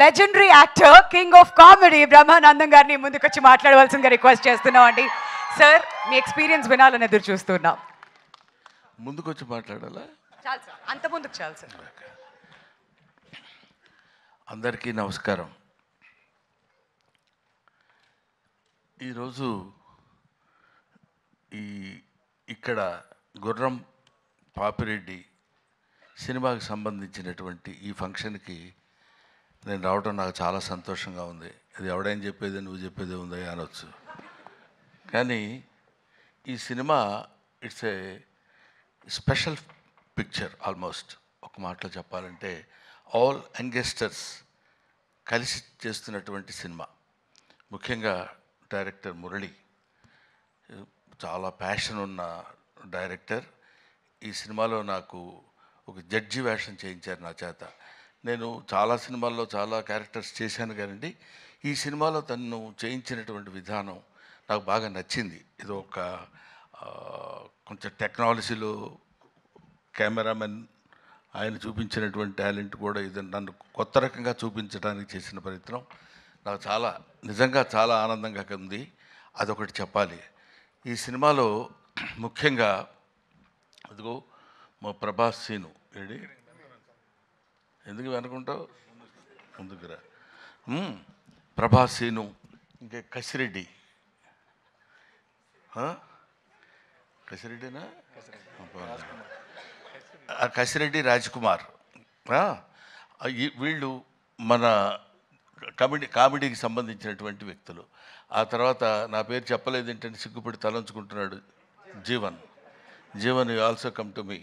Legendary actor, king of comedy Brahmanandam గారిని ముందుకొచ్చి మాట్లాడవలసిందిగా రిక్వెస్ట్ చేస్తున్నాం అండి. సార్, మీ ఎక్స్పీరియన్స్ వినాలని ఎదురు చూస్తున్నాం. ముందుకొచ్చి మాట్లాడాలా? చాలు సార్, అంత ముందుకు చాలు సార్. అందరికీ నమస్కారం. ఈరోజు ఇక్కడ గుర్రం పాపిరెడ్డి సినిమాకి సంబంధించినటువంటి ఈ ఫంక్షన్కి నేను రావడం నాకు చాలా సంతోషంగా ఉంది. అది ఎవడైనా చెప్పేది నువ్వు చెప్పేది ఉంది అనొచ్చు, కానీ ఈ cinema it's a special picture. Almost ఒక మాటలో చెప్పాలంటే ఆల్ యంగస్టర్స్ కలిసి చేస్తున్నటువంటి సినిమా. ముఖ్యంగా డైరెక్టర్ మురళి చాలా ప్యాషన్ ఉన్న డైరెక్టర్. ఈ సినిమాలో నాకు ఒక జడ్జి వేషం చేయించారు నా చేత. నేను చాలా సినిమాల్లో చాలా క్యారెక్టర్స్ చేశాను కానండి, ఈ సినిమాలో తను చేయించినటువంటి విధానం నాకు బాగా నచ్చింది. ఇది ఒక కొంచెం టెక్నాలజీలో కెమెరామెన్ ఆయన చూపించినటువంటి టాలెంట్ కూడా ఇది నన్ను కొత్త రకంగా చూపించడానికి చేసిన ప్రయత్నం నాకు చాలా నిజంగా చాలా ఆనందంగా ఉంది. అదొకటి చెప్పాలి. ఈ సినిమాలో ముఖ్యంగా అదిగో మా ప్రభాస్ సీను ఏడి ఎందుకు వెనుకుంటావు, ముందుకురా. ప్రభాస్ సీను, ఇంకా కసిరెడ్డి, కసిరెడ్డినా కసిరెడ్డి రాజ్కుమార్, వీళ్ళు మన కామెడీకి సంబంధించినటువంటి వ్యక్తులు. ఆ తర్వాత నా పేరు చెప్పలేదు ఏంటంటే సిగ్గుపడి తలంచుకుంటున్నాడు Jeevan. Jeevan you also come to me,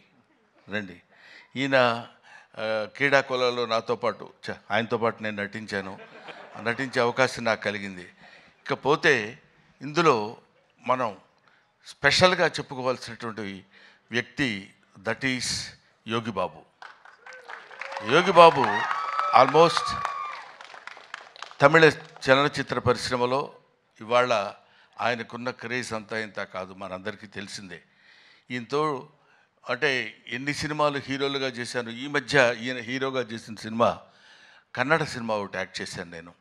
రండి. ఈయన క్రీడాకోళంలో నాతో పాటు ఆయనతో పాటు నేను నటించే అవకాశం నాకు కలిగింది. ఇకపోతే ఇందులో మనం స్పెషల్గా చెప్పుకోవాల్సినటువంటి వ్యక్తి that is Yogi Babu. Yogi Babu almost తమిళ చలనచిత్ర పరిశ్రమలో ఇవాళ ఆయనకున్న క్రేజ్ అంతా ఇంత కాదు, మనందరికీ తెలిసిందే. ఈయనతో అంటే ఎన్ని సినిమాలు హీరోలుగా చేశాను. ఈ మధ్య ఈయన హీరోగా చేసిన సినిమా కన్నడ సినిమా ఒకటి యాక్ట్ చేశాను నేను.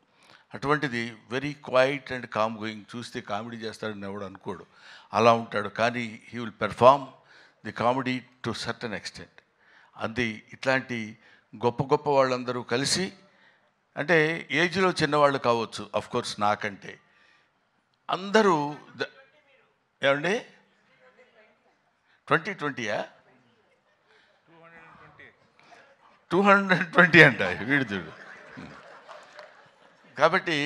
అటువంటిది very quiet and calm going. చూస్తే కామెడీ చేస్తాడని ఎవడు అనుకోడు, అలా ఉంటాడు. కానీ he will perform the comedy to certain extent. అది ఇట్లాంటి గొప్ప గొప్ప వాళ్ళందరూ కలిసి, అంటే ఏజ్లో చిన్నవాళ్ళు కావచ్చు అఫ్కోర్స్ నాకంటే, అందరూ ఏమండి 2020యా 220 అంట వీడిదుడు. కాబట్టి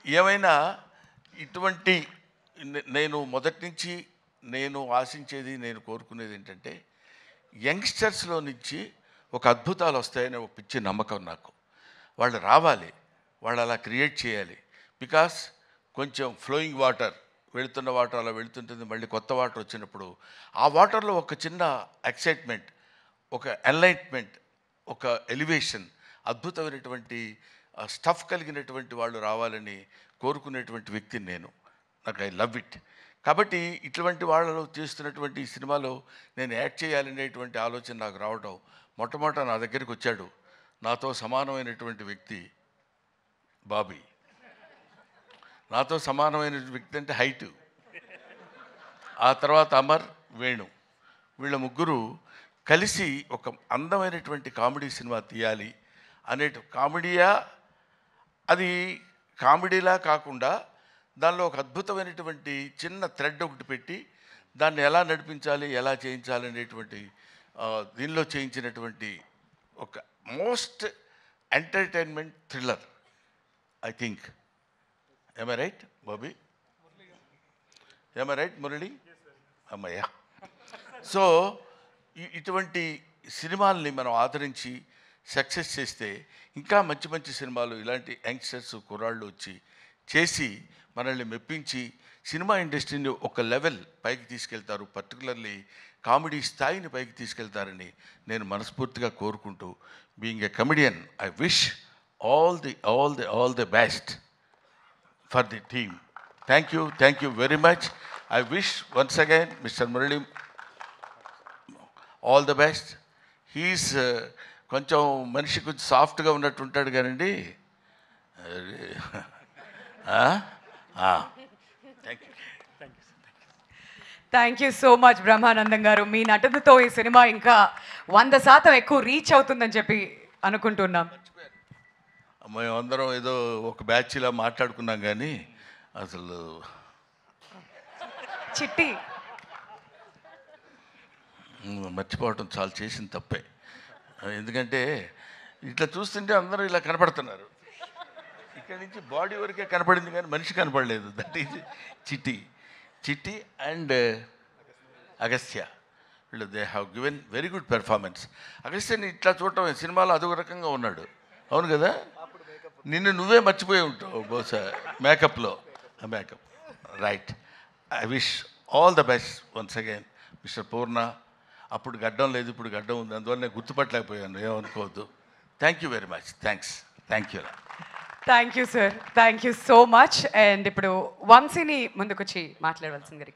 ఏమైనా ఇటువంటి నేను మొదటి నుంచి నేను ఆశించేది, నేను కోరుకునేది ఏంటంటే యంగ్స్టర్స్లో నుంచి ఒక అద్భుతాలు వస్తాయనే ఒక పిచ్చి నమ్మకం నాకు. వాళ్ళు రావాలి, వాళ్ళు అలా క్రియేట్ చేయాలి. బికాస్ కొంచెం ఫ్లోయింగ్ వాటర్, వెళుతున్న వాటర్ అలా వెళుతుంటుంది, మళ్ళీ కొత్త వాటర్ వచ్చినప్పుడు ఆ వాటర్లో ఒక చిన్న ఎక్సైట్మెంట్, ఒక ఎన్లైట్మెంట్, ఒక ఎలివేషన్, అద్భుతమైనటువంటి స్టఫ్ కలిగినటువంటి వాళ్ళు రావాలని కోరుకునేటువంటి వ్యక్తిని నేను. నాకు ఐ లవ్ ఇట్. కాబట్టి ఇటువంటి వాళ్ళు చేస్తున్నటువంటి ఈ సినిమాలో నేను యాక్ట్ చేయాలనేటువంటి ఆలోచన నాకు రావడం, మొట్టమొదట నా దగ్గరికి వచ్చాడు నాతో సమానమైనటువంటి వ్యక్తి బాబీ. నాతో సమానమైన వ్యక్తి అంటే హైటు. ఆ తర్వాత అమర్, వేణు, వీళ్ళ ముగ్గురు కలిసి ఒక అందమైనటువంటి కామెడీ సినిమా తీయాలి అనే కామెడీయా, అది కామెడీలా కాకుండా దానిలో ఒక అద్భుతమైనటువంటి చిన్న థ్రెడ్ ఒకటి పెట్టి దాన్ని ఎలా నడిపించాలి, ఎలా చేయించాలి అనేటువంటి దీనిలో చేయించినటువంటి ఒక most entertainment thriller I think. Am I right, Bobby? Am I right, Murali? అమ్మయ్యా. సో ఇటువంటి సినిమాల్ని మనం ఆదరించి సక్సెస్ చేస్తే ఇంకా మంచి మంచి సినిమాలు ఇలాంటి యంగ్స్టర్స్ కుర్రాళ్ళు వచ్చి చేసి మనల్ని మెప్పించి సినిమా ఇండస్ట్రీని ఒక లెవెల్ పైకి తీసుకెళ్తారు, పర్టికులర్లీ కామెడీ స్థాయిని పైకి తీసుకెళ్తారని నేను మనస్ఫూర్తిగా కోరుకుంటూ, being a comedian, I wish all the best for the team. Thank you very much. I wish once again Mr. Murali all the best. He is కొంచెం మనిషి కొంచెం సాఫ్ట్గా ఉన్నట్టు ఉంటాడు కానండి. Thank you. Thank you so much Brahmanandam గారు. మీ నటనతో ఈ సినిమా ఇంకా 100% ఎక్కువ రీచ్ అవుతుందని చెప్పి అనుకుంటున్నాం. మేమందరం ఏదో ఒక బ్యాచ్లా మాట్లాడుకున్నాం కానీ అసలు చిట్టి మర్చిపోవటం చాలా చేసిన తప్పే. ఎందుకంటే ఇట్లా చూస్తుంటే అందరూ ఇలా కనపడుతున్నారు. ఇక్కడి నుంచి బాడీ వరకే కనపడింది కానీ మనిషి కనపడలేదు. That is Chitti and Agastya. వీళ్ళు they have given very good performance. అగస్త్యని ఇట్లా చూడటం సినిమాలో అదొక రకంగా ఉన్నాడు. అవును కదా, నిన్ను నువ్వే మర్చిపోయి ఉంటావు బహుశా మేకప్లో. Makeup right. I wish all the best once again mister Purna. అప్పుడు గడ్డం లేదు, ఇప్పుడు గడ్డం ఉంది, అందువల్ల నేను గుర్తుపట్టలేకపోయాను, ఏమనుకోవద్దు. Thank you very much. Thanks. Thank you. Thank you sir. Thank you so much. And ఇప్పుడు వంశీని ముందుకొచ్చి మాట్లాడవలసింది.